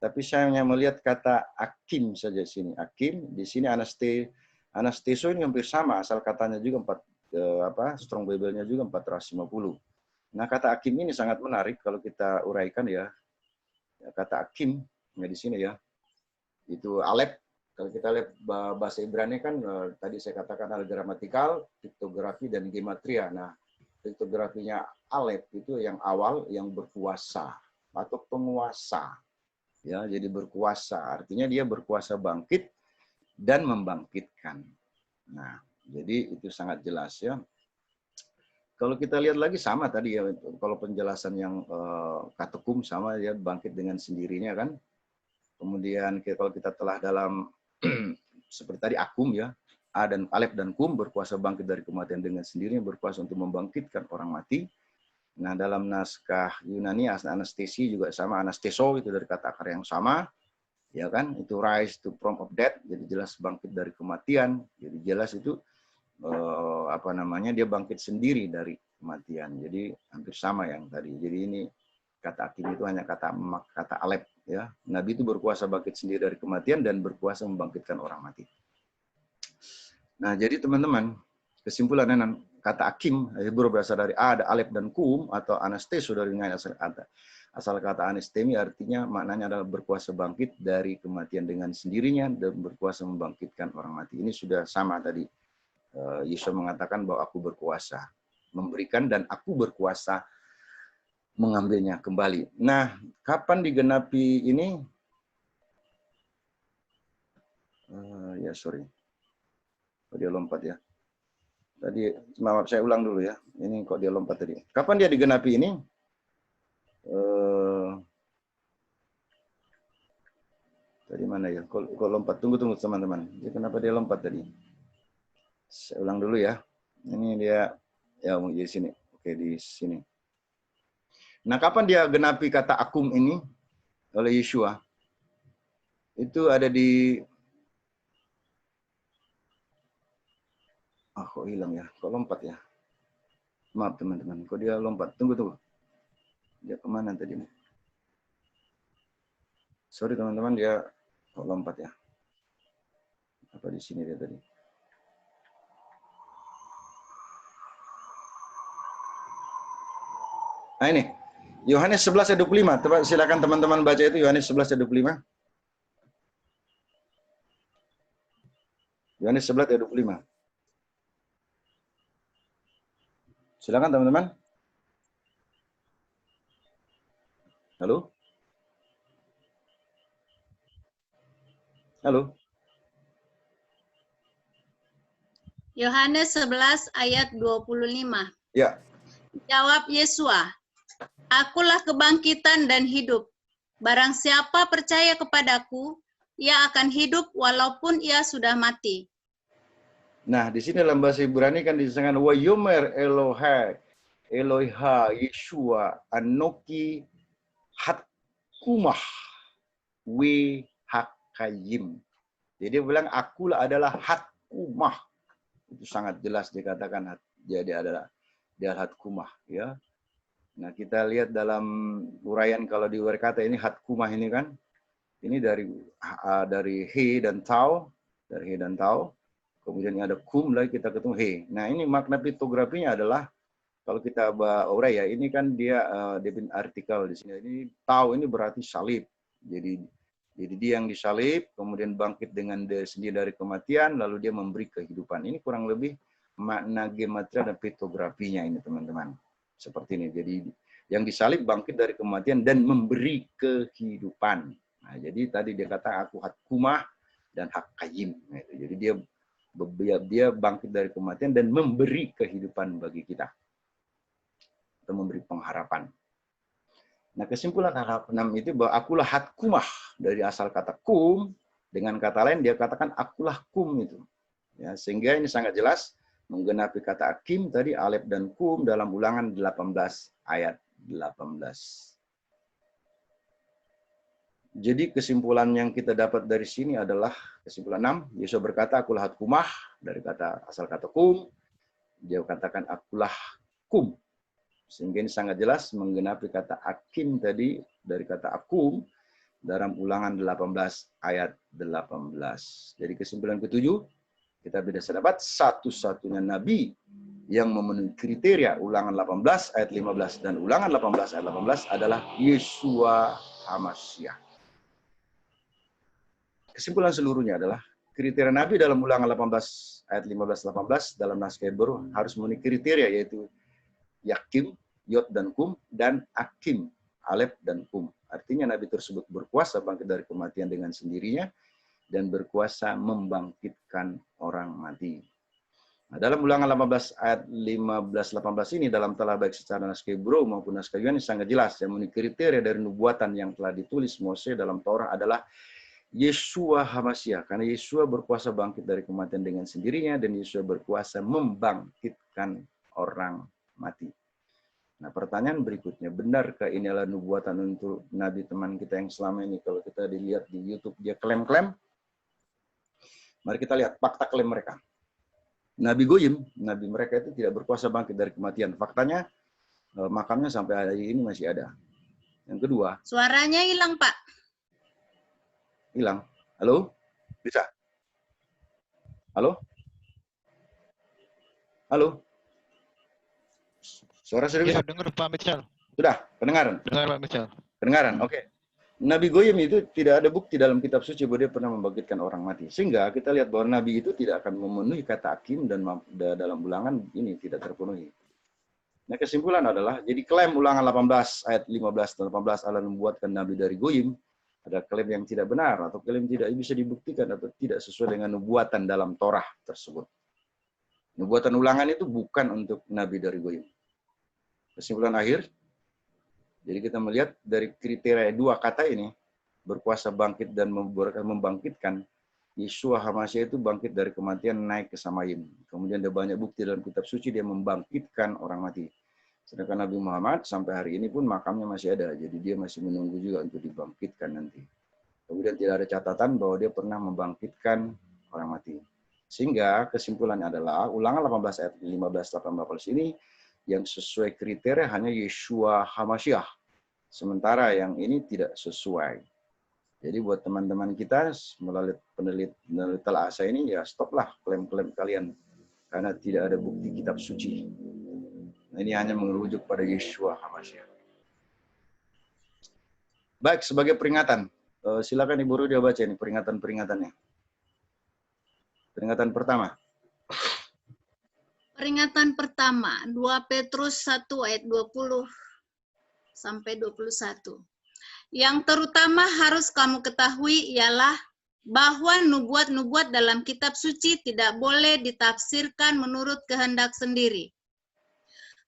Tapi saya hanya melihat kata akim saja di sini. Akim, di sini anasteso ini hampir sama. Asal katanya juga Strong Bible-nya juga 450. Nah kata akim ini sangat menarik kalau kita uraikan ya. Kata akim ya di sini ya. Itu alep. Kalau kita lihat bahasa Ibrani kan tadi saya katakan ada gramatikal, piktografi dan gematria. Nah piktografinya alep itu yang awal yang berkuasa atau penguasa. Ya, jadi berkuasa, artinya dia berkuasa bangkit dan membangkitkan. Nah, jadi itu sangat jelas ya. Kalau kita lihat lagi sama tadi ya, kalau penjelasan yang katekum sama ya, bangkit dengan sendirinya kan. Kemudian kalau kita telah dalam seperti tadi akum ya, A dan Alef dan Kum berkuasa bangkit dari kematian dengan sendirinya, berkuasa untuk membangkitkan orang mati. Nah, dalam naskah Yunani anestesi juga sama, anesteso itu dari kata akar yang sama, ya kan? Itu rise to from of death, jadi jelas bangkit dari kematian. Jadi jelas itu dia bangkit sendiri dari kematian. Jadi hampir sama yang tadi. Jadi ini kata akim itu hanya kata alep ya. Nabi itu berkuasa bangkit sendiri dari kematian dan berkuasa membangkitkan orang mati. Nah, jadi teman-teman, kesimpulan kata akim Hebrew berasal dari A, ada alef dan kum atau anesteso dari asal kata anestemi artinya maknanya adalah berkuasa bangkit dari kematian dengan sendirinya dan berkuasa membangkitkan orang mati. Ini sudah sama tadi. Yesus mengatakan bahwa aku berkuasa memberikan dan aku berkuasa mengambilnya kembali. Nah, kapan digenapi ini? Kok dia lompat ya? Tadi, maaf saya ulang dulu ya. Ini kok dia lompat tadi. Kapan dia digenapi ini? Tadi mana ya? Kok lompat? Tunggu teman-teman. Kenapa dia lompat tadi? Saya ulang dulu ya. Ini dia ya di sini. Oke, di sini. Nah, kapan dia genapi kata akum ini oleh Yeshua? Itu ada di kok hilang ya? Kok lompat ya? Maaf teman-teman, kok dia lompat? Tunggu. Dia kemana tadi? Sorry teman-teman, dia kok lompat ya? Apa di sini dia tadi? Nah ini, Yohanes 11 ayat 25. Silakan teman-teman baca itu, Yohanes 11 ayat 25. Yohanes 11 ayat 25. Silakan teman-teman. Halo? Halo? Yohanes 11 ayat 25. Ya. Jawab Yesua, akulah kebangkitan dan hidup. Barang siapa percaya kepadaku, ia akan hidup walaupun ia sudah mati. Nah, di sini dalam bahasa Ibrani kan disebutkan wa yomer Eloha Yeshua Anoki Hatkumah we Hakayim. Jadi dia bilang akulah adalah Hatkumah. Itu sangat jelas dikatakan jadi adalah dia Hatkumah, ya. Nah, kita lihat dalam uraian kalau di kata ini Hatkumah ini kan ini dari he dan tau, dari he dan tau. Kemudian ada kum lagi kita ketemu he. Nah, ini makna piktografinya adalah kalau kita urai ya, ini kan dia artikel di sini. Ini tau ini berarti salib. Jadi dia yang disalib, kemudian bangkit dengan dia sendiri dari kematian, lalu dia memberi kehidupan. Ini kurang lebih makna gematria dan piktografinya ini teman-teman. Seperti ini. Jadi yang disalib bangkit dari kematian dan memberi kehidupan. Nah, jadi tadi dia kata aku Hatkumah dan Hakayim. Nah, jadi dia bangkit dari kematian dan memberi kehidupan bagi kita. Atau memberi pengharapan. Nah, kesimpulan hal 6 itu bahwa akulah Hatkumah dari asal kata kum, dengan kata lain dia katakan akulah kum itu. Ya, sehingga ini sangat jelas menggenapi kata akim tadi alef dan kum dalam Ulangan 18 ayat 18. Jadi kesimpulan yang kita dapat dari sini adalah kesimpulan 6. Yesus berkata akulah Hatkumah dari kata asal kata kum. Dia katakan akulah kum. Sehingga ini sangat jelas menggenapi kata akim tadi dari kata akum dalam Ulangan 18 ayat 18. Jadi kesimpulan ke-7, kita bisa dapat satu-satunya nabi yang memenuhi kriteria Ulangan 18 ayat 15 dan Ulangan 18 ayat 18 adalah Yeshua HaMashiach. Kesimpulan seluruhnya adalah kriteria nabi dalam Ulangan 18 ayat 15-18 dalam naskah Hebrew harus memenuhi kriteria yaitu Yakim, Yod dan Kum, dan Akim, Alef dan Kum. Artinya Nabi tersebut berkuasa bangkit dari kematian dengan sendirinya dan berkuasa membangkitkan orang mati. Nah, dalam Ulangan 18 ayat 15-18 ini dalam telah baik secara naskah Hebrew maupun naskah Yunani sangat jelas yang memenuhi kriteria dari nubuatan yang telah ditulis Mose dalam Taurat adalah Yeshua HaMashiach. Karena Yeshua berkuasa bangkit dari kematian dengan sendirinya dan Yeshua berkuasa membangkitkan orang mati. Nah, pertanyaan berikutnya, benarkah ini adalah nubuatan untuk nabi teman kita yang selama ini kalau kita dilihat di YouTube dia klaim-klaim? Mari kita lihat fakta klaim mereka. Nabi Goyim, nabi mereka itu tidak berkuasa bangkit dari kematian. Faktanya makamnya sampai hari ini masih ada. Yang kedua, Suaranya hilang, Pak. Hilang. Halo? Bisa? Halo? Halo? Suara sudah bisa? Ya, dengar Pak Mitchell. Sudah, pendengaran? Dengar Pak Mitchell. Pendengaran, oke. Nabi Goyim itu tidak ada bukti dalam kitab suci bahwa dia pernah membangkitkan orang mati. Sehingga kita lihat bahwa Nabi itu tidak akan memenuhi kata akim dan dalam Ulangan ini tidak terpenuhi. Nah, kesimpulan adalah, jadi klaim Ulangan 18 ayat 15 dan 18 Allah membuatkan Nabi dari Goyim, ada klaim yang tidak benar atau klaim tidak bisa dibuktikan atau tidak sesuai dengan nubuatan dalam Torah tersebut. Nubuatan Ulangan itu bukan untuk Nabi dari Goyim. Kesimpulan akhir, jadi kita melihat dari kriteria dua kata ini, berkuasa bangkit dan membangkitkan, Yeshua HaMashiach itu bangkit dari kematian naik ke Samayim. Kemudian ada banyak bukti dalam kitab suci dia membangkitkan orang mati. Sedangkan Nabi Muhammad sampai hari ini pun makamnya masih ada, jadi dia masih menunggu juga untuk dibangkitkan nanti. Kemudian tidak ada catatan bahwa dia pernah membangkitkan orang mati. Sehingga kesimpulannya adalah Ulangan 18 ayat 15-18 ini yang sesuai kriteria hanya Yeshua HaMashiach. Sementara yang ini tidak sesuai. Jadi buat teman-teman kita melalui penelitian asa ini, ya stoplah klaim-klaim kalian. Karena tidak ada bukti kitab suci. Nah, ini hanya merujuk pada Yeshua HaMashiach. Baik, sebagai peringatan. Silakan Ibu Rudia baca ini peringatan-peringatannya. Peringatan pertama. Peringatan pertama, 2 Petrus 1 ayat 20 sampai 21. Yang terutama harus kamu ketahui ialah bahwa nubuat-nubuat dalam kitab suci tidak boleh ditafsirkan menurut kehendak sendiri.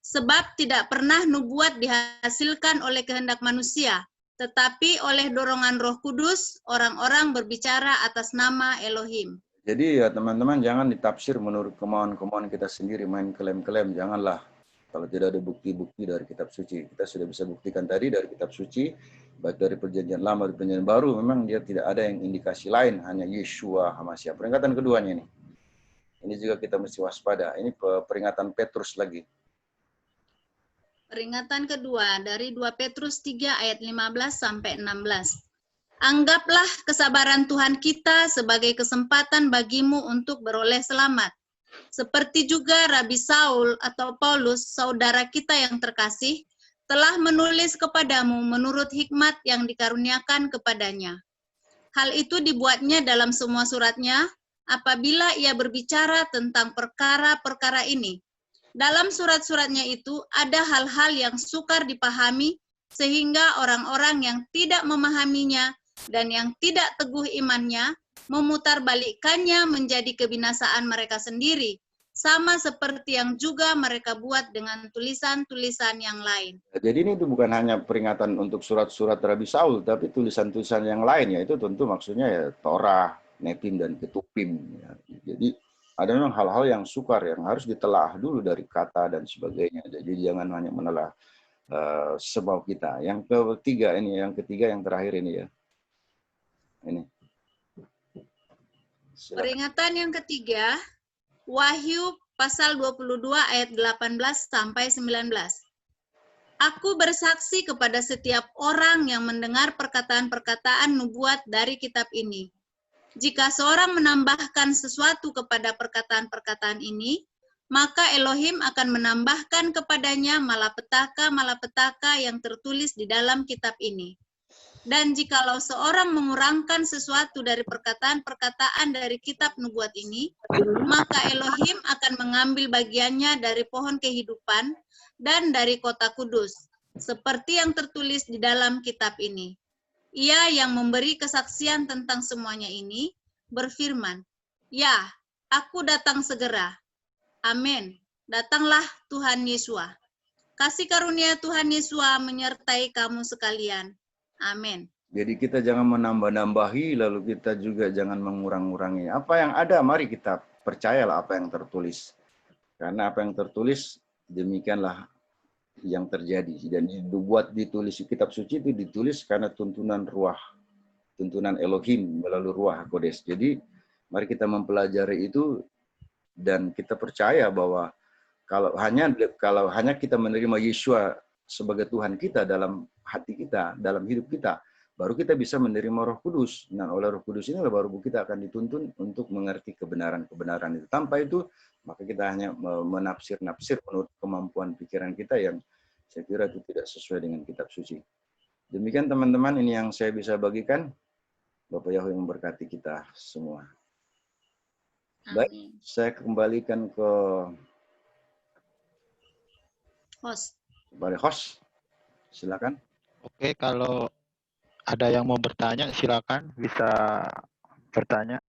Sebab tidak pernah nubuat dihasilkan oleh kehendak manusia, tetapi oleh dorongan Roh Kudus, orang-orang berbicara atas nama Elohim. Jadi ya teman-teman, jangan ditafsir menurut kemauan-kemauan kita sendiri, main klaim-klaim, janganlah. Kalau tidak ada bukti-bukti dari kitab suci. Kita sudah bisa buktikan tadi dari kitab suci, baik dari perjanjian lama dan perjanjian baru, memang dia tidak ada yang indikasi lain, hanya Yeshua HaMashiach. Peringatan keduanya ini. Ini juga kita mesti waspada. Ini peringatan Petrus lagi. Peringatan kedua dari 2 Petrus 3 ayat 15 sampai 16. Anggaplah kesabaran Tuhan kita sebagai kesempatan bagimu untuk beroleh selamat. Seperti juga Rabi Saul atau Paulus, saudara kita yang terkasih, telah menulis kepadamu menurut hikmat yang dikaruniakan kepadanya. Hal itu dibuatnya dalam semua suratnya apabila ia berbicara tentang perkara-perkara ini. Dalam surat-suratnya itu ada hal-hal yang sukar dipahami sehingga orang-orang yang tidak memahaminya dan yang tidak teguh imannya memutarbalikkannya menjadi kebinasaan mereka sendiri, sama seperti yang juga mereka buat dengan tulisan-tulisan yang lain. Jadi ini itu bukan hanya peringatan untuk surat-surat Rabi Saul, tapi tulisan-tulisan yang lain, yaitu tentu maksudnya ya Torah, Nepim, dan Ketupim. Ya. Jadi ada memang hal-hal yang sukar yang harus ditelaah dulu dari kata dan sebagainya. Jadi jangan hanya menelah semau kita. Yang ketiga ini, yang terakhir ini ya. Ini. Silakan. Peringatan yang ketiga, Wahyu pasal 22 ayat 18 sampai 19. Aku bersaksi kepada setiap orang yang mendengar perkataan-perkataan nubuat dari kitab ini. Jika seorang menambahkan sesuatu kepada perkataan-perkataan ini, maka Elohim akan menambahkan kepadanya malapetaka-malapetaka yang tertulis di dalam kitab ini. Dan jikalau seorang mengurangkan sesuatu dari perkataan-perkataan dari kitab nubuat ini, maka Elohim akan mengambil bagiannya dari pohon kehidupan dan dari kota kudus, seperti yang tertulis di dalam kitab ini. Ia yang memberi kesaksian tentang semuanya ini berfirman, "Ya, aku datang segera. Amin. Datanglah Tuhan Yesus. Kasih karunia Tuhan Yesus menyertai kamu sekalian. Amin." Jadi kita jangan menambah-nambahi, lalu kita juga jangan mengurang-urangi. Apa yang ada, mari kita percayalah apa yang tertulis. Karena apa yang tertulis, demikianlah yang terjadi. Dan ditulis kitab suci itu ditulis karena tuntunan Elohim melalui Ruach HaKodes. Jadi mari kita mempelajari itu dan kita percaya bahwa kalau hanya kita menerima Yeshua sebagai Tuhan kita dalam hati kita, dalam hidup kita, baru kita bisa menerima Roh Kudus. Nah, oleh Roh Kudus inilah baru kita akan dituntun untuk mengerti kebenaran-kebenaran itu. Tanpa itu, maka kita hanya menafsir-nafsir menurut kemampuan pikiran kita yang saya kira itu tidak sesuai dengan kitab suci. Demikian teman-teman, ini yang saya bisa bagikan. Bapak Yahweh memberkati kita semua. Baik, saya kembalikan ke Host. kepada host. Silakan. Oke, kalau ada yang mau bertanya, silakan bisa bertanya.